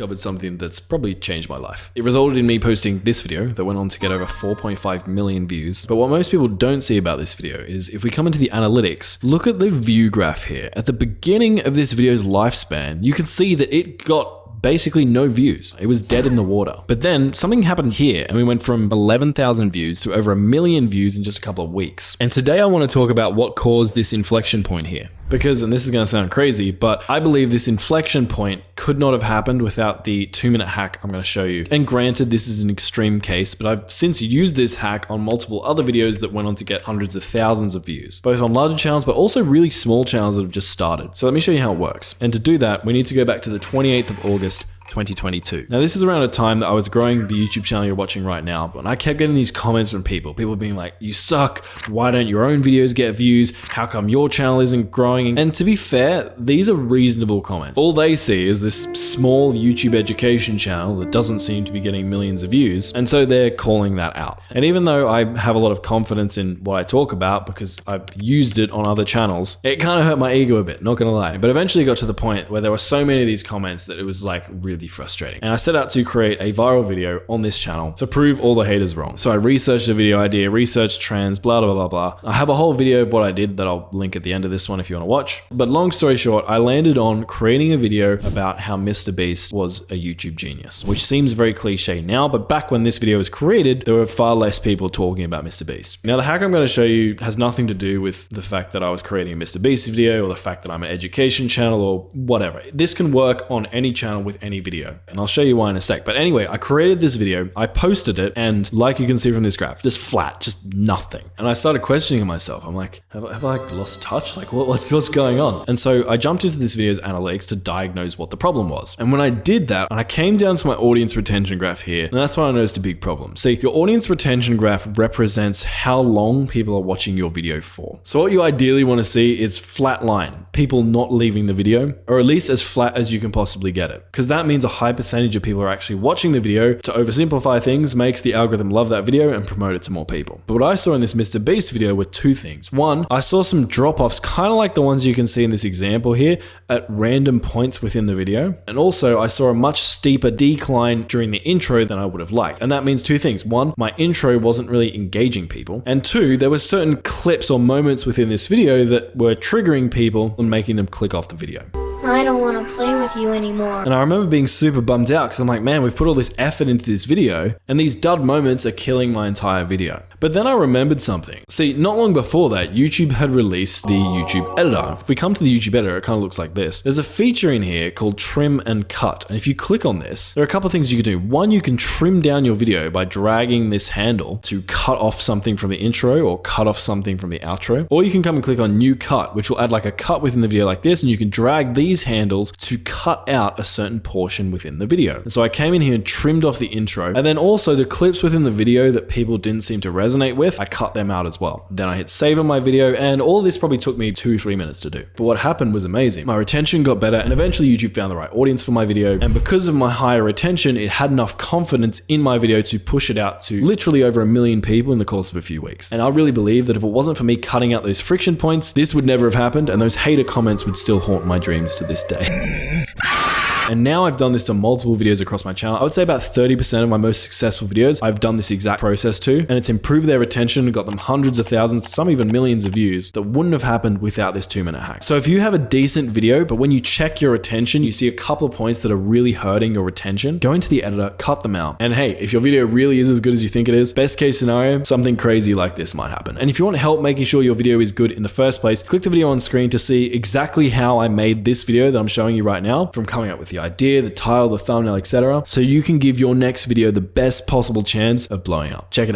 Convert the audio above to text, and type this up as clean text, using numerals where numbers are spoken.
discovered something that's probably changed my life. It resulted in me posting this video that went on to get over 4.5 million views. But what most people don't see about this video is if we come into the analytics, look at the view graph here. At the beginning of this video's lifespan, you can see that it got basically no views. It was dead in the water. But then something happened here and we went from 11,000 views to over 1 million views in just a couple of weeks. And today I want to talk about what caused this inflection point here. Because, and this is going to sound crazy, but I believe this inflection point could not have happened without the 2-minute hack I'm going to show you. And granted, this is an extreme case, but I've since used this hack on multiple other videos that went on to get hundreds of thousands of views, both on larger channels, but also really small channels that have just started. So let me show you how it works. And to do that, we need to go back to the 28th of August, 2022. Now, this is around a time that I was growing the YouTube channel you're watching right now, and I kept getting these comments from people being like, you suck, why don't your own videos get views, how come your channel isn't growing? And to be fair, these are reasonable comments. All they see is this small YouTube education channel that doesn't seem to be getting millions of views, and so they're calling that out. And even though I have a lot of confidence in what I talk about because I've used it on other channels, it kind of hurt my ego a bit, not gonna lie. But eventually got to the point where there were so many of these comments that it was like really frustrating. And I set out to create a viral video on this channel to prove all the haters wrong. So I researched the video idea, researched trends, blah, blah, blah, blah. I have a whole video of what I did that I'll link at the end of this one if you want to watch. But long story short, I landed on creating a video about how Mr. Beast was a YouTube genius, which seems very cliche now, but back when this video was created, there were far less people talking about Mr. Beast. Now, the hack I'm going to show you has nothing to do with the fact that I was creating a Mr. Beast video or the fact that I'm an education channel or whatever. This can work on any channel with any video. And I'll show you why in a sec. But anyway, I created this video, I posted it, and like you can see from this graph, just flat, just nothing. And I started questioning myself. I'm like, have I lost touch? Like what's going on? And so I jumped into this video's analytics to diagnose what the problem was. And when I did that, and I came down to my audience retention graph here, and that's when I noticed a big problem. See, your audience retention graph represents how long people are watching your video for. So what you ideally want to see is flat line, people not leaving the video, or at least as flat as you can possibly get it. Because that means a high percentage of people are actually watching the video. To oversimplify things, makes the algorithm love that video and promote it to more people. But what I saw in this Mr. Beast video were two things. One, I saw some drop-offs kind of like the ones you can see in this example here at random points within the video. And also I saw a much steeper decline during the intro than I would have liked. And that means two things. One, my intro wasn't really engaging people. And two, there were certain clips or moments within this video that were triggering people and making them click off the video. I don't want to play with you anymore. And I remember being super bummed out because I'm like, man, we've put all this effort into this video and these dud moments are killing my entire video. But then I remembered something. See, not long before that, YouTube had released the YouTube editor. If we come to the YouTube editor, it kind of looks like this. There's a feature in here called trim and cut. And if you click on this, there are a couple of things you can do. One, you can trim down your video by dragging this handle to cut off something from the intro or cut off something from the outro. Or you can come and click on new cut, which will add like a cut within the video like this. And you can drag these handles to cut out a certain portion within the video. And so I came in here and trimmed off the intro. And then also the clips within the video that people didn't seem to resonate with, I cut them out as well. Then I hit save on my video, and all this probably took me 2-3 minutes to do. But what happened was amazing. My retention got better, and eventually YouTube found the right audience for my video. And because of my higher retention, it had enough confidence in my video to push it out to literally over 1 million people in the course of a few weeks. And I really believe that if it wasn't for me cutting out those friction points, this would never have happened, and those hater comments would still haunt my dreams to this day. And now I've done this to multiple videos across my channel. I would say about 30% of my most successful videos, I've done this exact process to, and it's improved their retention and got them hundreds of thousands, some even millions of views that wouldn't have happened without this 2-minute hack. So if you have a decent video, but when you check your retention, you see a couple of points that are really hurting your retention, go into the editor, cut them out. And hey, if your video really is as good as you think it is, best case scenario, something crazy like this might happen. And if you want help making sure your video is good in the first place, click the video on screen to see exactly how I made this video that I'm showing you right now, from coming up with the idea, the title, the thumbnail, etc. So you can give your next video the best possible chance of blowing up. Check it out.